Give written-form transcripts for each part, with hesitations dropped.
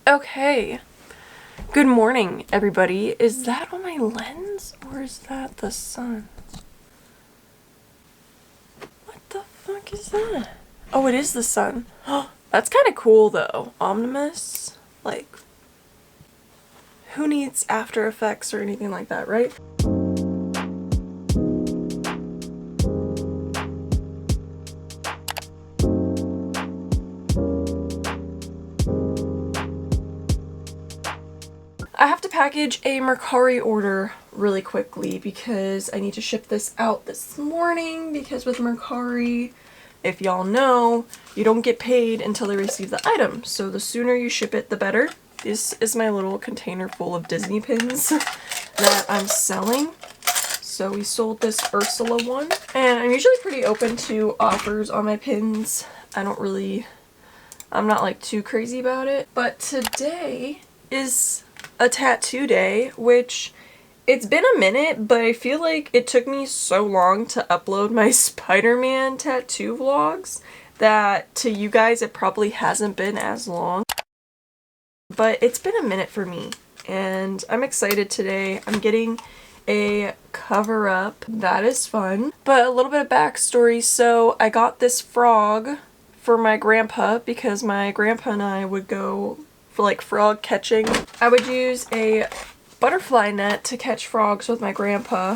Okay, good morning everybody. Is that on my lens or is that the sun? What the fuck is that? Oh, it is the sun. That's kind of cool though. Omnimus? Like, who needs After Effects or anything like that, right? I have to package a Mercari order really quickly because I need to ship this out this morning, because with Mercari, if y'all know, you don't get paid until they receive the item. So the sooner you ship it, the better. This is my little container full of Disney pins that I'm selling. So we sold this Ursula one, and I'm usually pretty open to offers on my pins. I'm not like too crazy about it. But today is a tattoo day, which it's been a minute, but I feel like it took me so long to upload my Spider-Man tattoo vlogs that to you guys it probably hasn't been as long. But it's been a minute for me, and I'm excited today. I'm getting a cover up. That is fun. But a little bit of backstory. So I got this frog for my grandpa because my grandpa and I would go for like frog catching. I would use a butterfly net to catch frogs with my grandpa,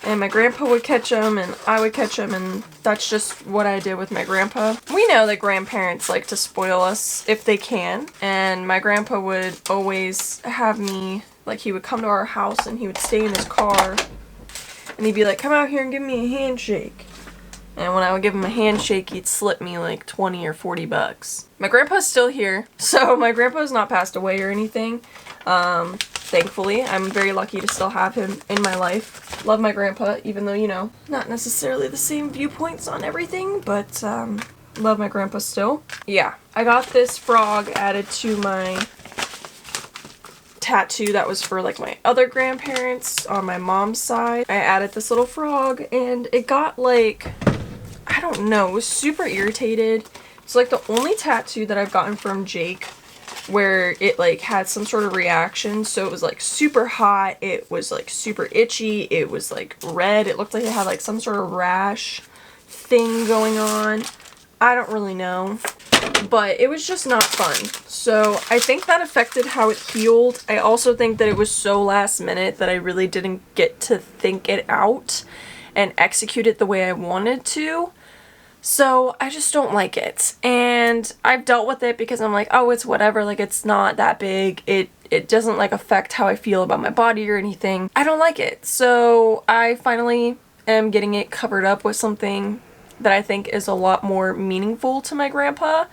and my grandpa would catch them and I would catch them, and that's just what I did with my grandpa. We know that grandparents like to spoil us if they can, and my grandpa would always have me, like, he would come to our house and he would stay in his car and he'd be like, come out here and give me a handshake. And when I would give him a handshake, he'd slip me like 20 or 40 bucks. My grandpa's still here, so my grandpa's not passed away or anything. Thankfully, I'm very lucky to still have him in my life. Love my grandpa, even though, you know, not necessarily the same viewpoints on everything, but love my grandpa still. Yeah, I got this frog added to my tattoo that was for like my other grandparents on my mom's side. I added this little frog and it got like, I don't know, it was super irritated. It's like the only tattoo that I've gotten from Jake where it like had some sort of reaction. So it was like super hot, it was like super itchy, it was like red, it looked like it had like some sort of rash thing going on. I don't really know, but it was just not fun. So I think that affected how it healed. I also think that it was so last minute that I really didn't get to think it out and execute it the way I wanted to. So I just don't like it. And I've dealt with it because I'm like, oh, it's whatever, like it's not that big. It doesn't like affect how I feel about my body or anything. I don't like it. So I finally am getting it covered up with something that I think is a lot more meaningful to my grandpa.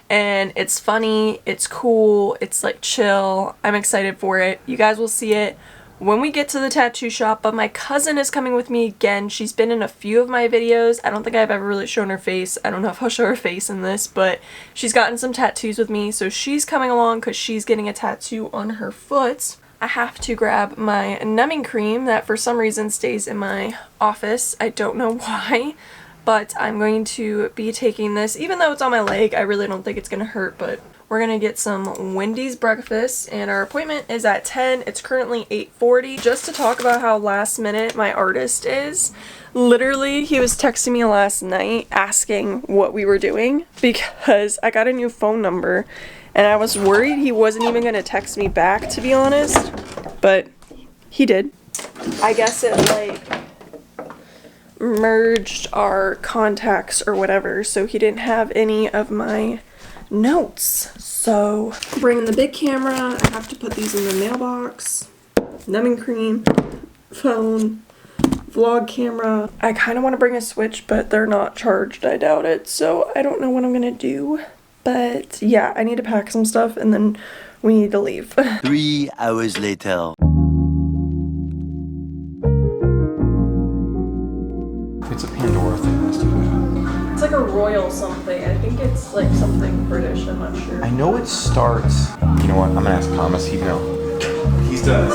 And it's funny, it's cool, it's like chill. I'm excited for it. You guys will see it when we get to the tattoo shop, but my cousin is coming with me again. She's been in a few of my videos. I don't think I've ever really shown her face. I don't know if I'll show her face in this, but she's gotten some tattoos with me, so she's coming along because she's getting a tattoo on her foot. I have to grab my numbing cream that for some reason stays in my office. I don't know why, but I'm going to be taking this. Even though it's on my leg, I really don't think it's going to hurt, but we're going to get some Wendy's breakfast, and our appointment is at 10. It's currently 8:40. Just to talk about how last minute my artist is. Literally, he was texting me last night asking what we were doing because I got a new phone number, and I was worried he wasn't even going to text me back, to be honest, but he did. I guess it like merged our contacts or whatever, so he didn't have any of my notes. So bringing the big camera, I have to put these in the mailbox. Numbing cream, phone, vlog camera. I kind of want to bring a Switch, but they're not charged, I doubt it, so I don't know what I'm gonna do. But yeah, I need to pack some stuff and then we need to leave. 3 hours later. It's a Pandora thing, let's do that. It's like a royal something. I think it's like something British, I'm not sure. I know it starts. You know what? I'm gonna ask Thomas. He'd know. He's done.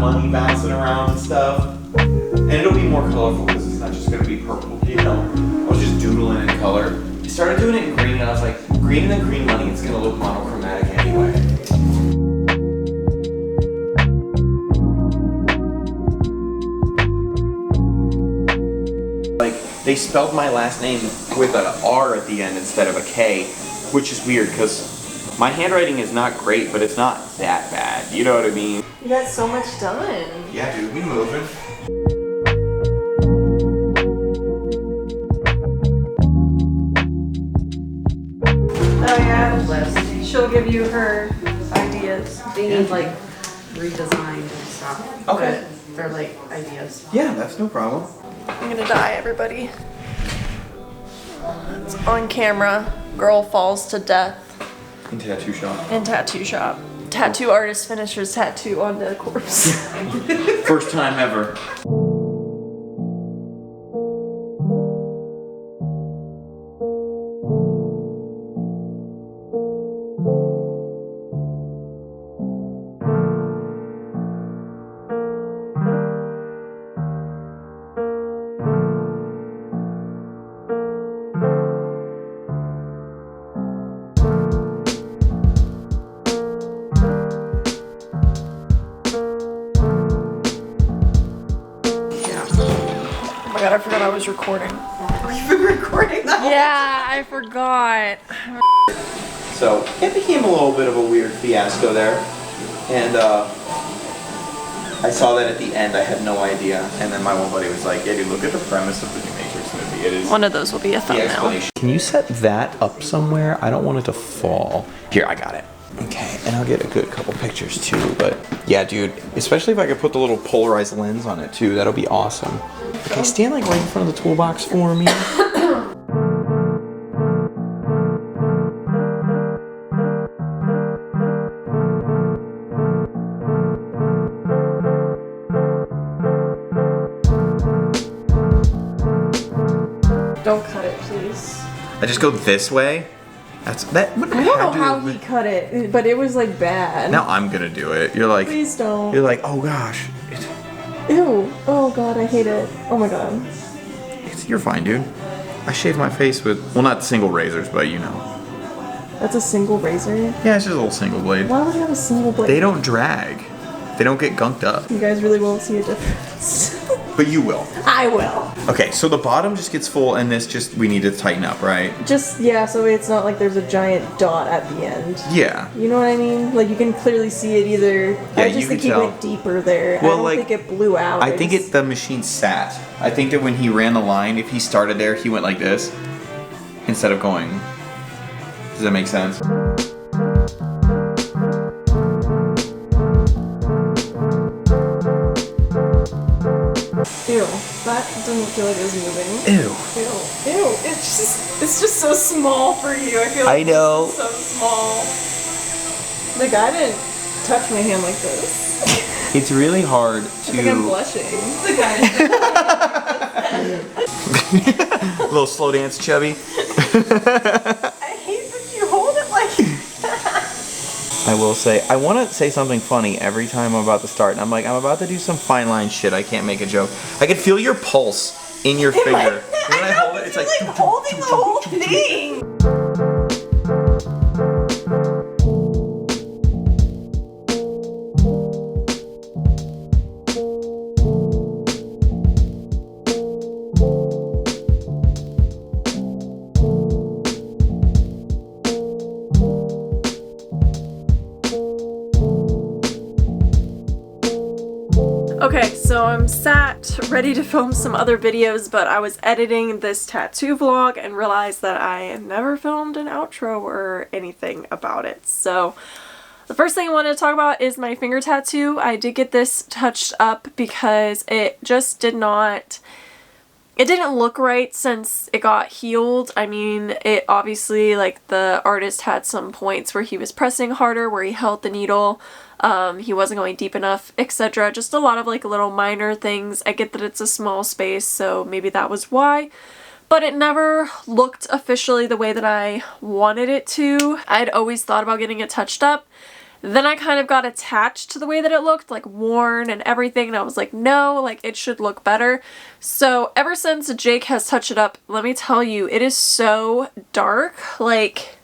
Money bouncing around and stuff. And it'll be more gonna be purple, you know. I was just doodling in color. I started doing it in green, and I was like, green and green money, it's gonna look monochromatic anyway. Like, they spelled my last name with an R at the end instead of a K, which is weird, because my handwriting is not great, but it's not that bad. You know what I mean? You got so much done. Yeah, dude, we moving. Oh yeah, she'll give you her ideas. They need like redesigned and stuff. Okay. But they're like ideas. Yeah, that's no problem. I'm gonna die, everybody. It's on camera. Girl falls to death In tattoo shop. in tattoo shop. Tattoo artist finishes tattoo on the corpse. First time ever. Oh my god, I forgot I was recording. We've been recording that. Yeah, I forgot. So it became a little bit of a weird fiasco there, and I saw that at the end. I had no idea, and then my one buddy was like, "Yeah, dude, look at the premise of the new Matrix movie. It is One of those will be a the thumbnail. explanation." Can you set that up somewhere? I don't want it to fall. Here, I got it. Okay, and I'll get a good couple pictures too. But yeah, dude, especially if I could put the little polarized lens on it too, that'll be awesome. Okay, stand like right in front of the toolbox for me. Don't cut it, please. I just go this way. That's that. I don't know how he cut it, but it was like bad. Now I'm gonna do it. You're like, Please don't. you're like, oh gosh, Ew. Oh god, I hate it. Oh my god. you're fine, dude. I shave my face with, well, not single razors, but you know. That's a single razor? Yeah, it's just a little single blade. Why would you have a single blade? They don't drag. They don't get gunked up. You guys really won't see a difference. But you will. I will. Okay, so the bottom just gets full, and this just, we need to tighten up, right? Just, yeah, so it's not like there's a giant dot at the end. Yeah. You know what I mean? Like, you can clearly see it either. I you just can think he tell. went deeper there. Well, I don't like, think it blew out. I think the machine sat. I think that when he ran the line, if he started there, he went like this instead of going. Does that make sense? Ew, that doesn't feel like it was moving. Ew. Ew, it's just so small for you. I feel like I know. It's so small. The guy didn't touch my hand like this. It's really hard I think I'm to. blushing. The guy. A little slow dance, chubby. I hate that you hold it like that. I will say, I want to say something funny every time I'm about to start, and I'm like, I'm about to do some fine line shit. I can't make a joke. I can feel your pulse in your finger. When I hold it, it's like holding the whole thing. Okay, so I'm sat ready to film some other videos, but I was editing this tattoo vlog and realized that I never filmed an outro or anything about it. So the first thing I wanted to talk about is my finger tattoo. I did get this touched up because it just didn't look right since it got healed. I mean, it obviously, like, the artist had some points where he was pressing harder, where he held the needle. He wasn't going deep enough, etc. Just a lot of like little minor things. I get that it's a small space, so maybe that was why. But it never looked officially the way that I wanted it to. I'd always thought about getting it touched up. Then I kind of got attached to the way that it looked, like worn and everything, and I was like, no, like it should look better. So ever since Jake has touched it up, let me tell you, it is so dark. Like,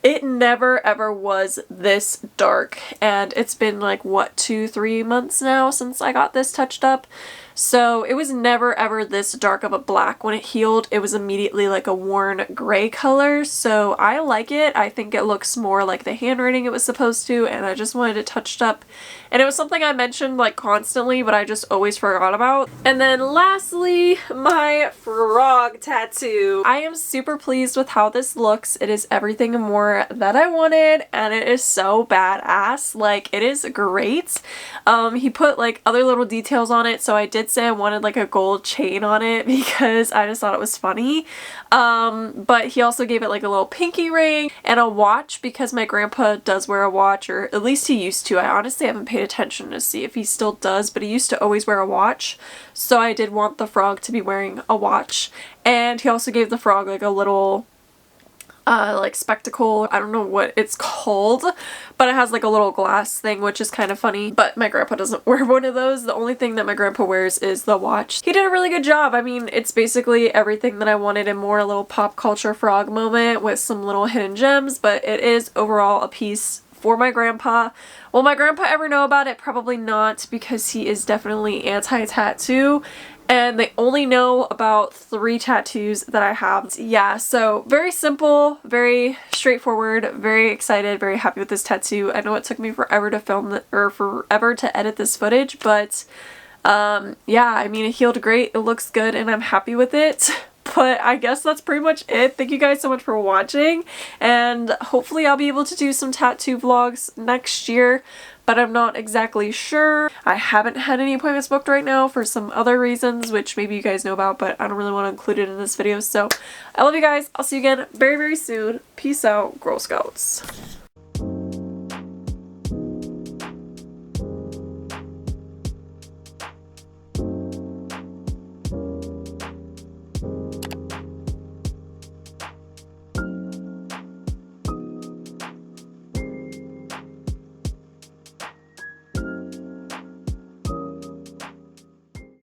it never ever was this dark, and it's been like, what, 2-3 months now since I got this touched up. So it was never ever this dark of a black. When it healed, it was immediately like a worn gray color. So I like it. I think it looks more like the handwriting it was supposed to, and I just wanted it touched up. And it was something I mentioned like constantly, but I just always forgot about. And then lastly, my frog tattoo. I am super pleased with how this looks. It is everything and more that I wanted, and it is so badass. Like, it is great. He put like other little details on it, so I did say I wanted like a gold chain on it because I just thought it was funny. But he also gave it like a little pinky ring and a watch because my grandpa does wear a watch, or at least he used to. I honestly haven't paid attention to see if he still does, but he used to always wear a watch. So I did want the frog to be wearing a watch. And he also gave the frog like a little like spectacle. I don't know what it's called, but it has like a little glass thing, which is kind of funny. But my grandpa doesn't wear one of those. The only thing that my grandpa wears is the watch. He did a really good job. I mean, it's basically everything that I wanted and more. A little pop culture frog moment with some little hidden gems, but it is overall a piece for my grandpa. Will my grandpa ever know about it? Probably not, because he is definitely anti-tattoo. And they only know about 3 tattoos that I have. Yeah, so very simple, very straightforward, very excited, very happy with this tattoo. I know it took me forever to film it, or forever to edit this footage, but yeah, I mean, it healed great, it looks good, and I'm happy with it. But I guess that's pretty much it. Thank you guys so much for watching, and hopefully I'll be able to do some tattoo vlogs next year, but I'm not exactly sure. I haven't had any appointments booked right now for some other reasons, which maybe you guys know about, but I don't really want to include it in this video. So I love you guys. I'll see you again very, very soon. Peace out, Girl Scouts.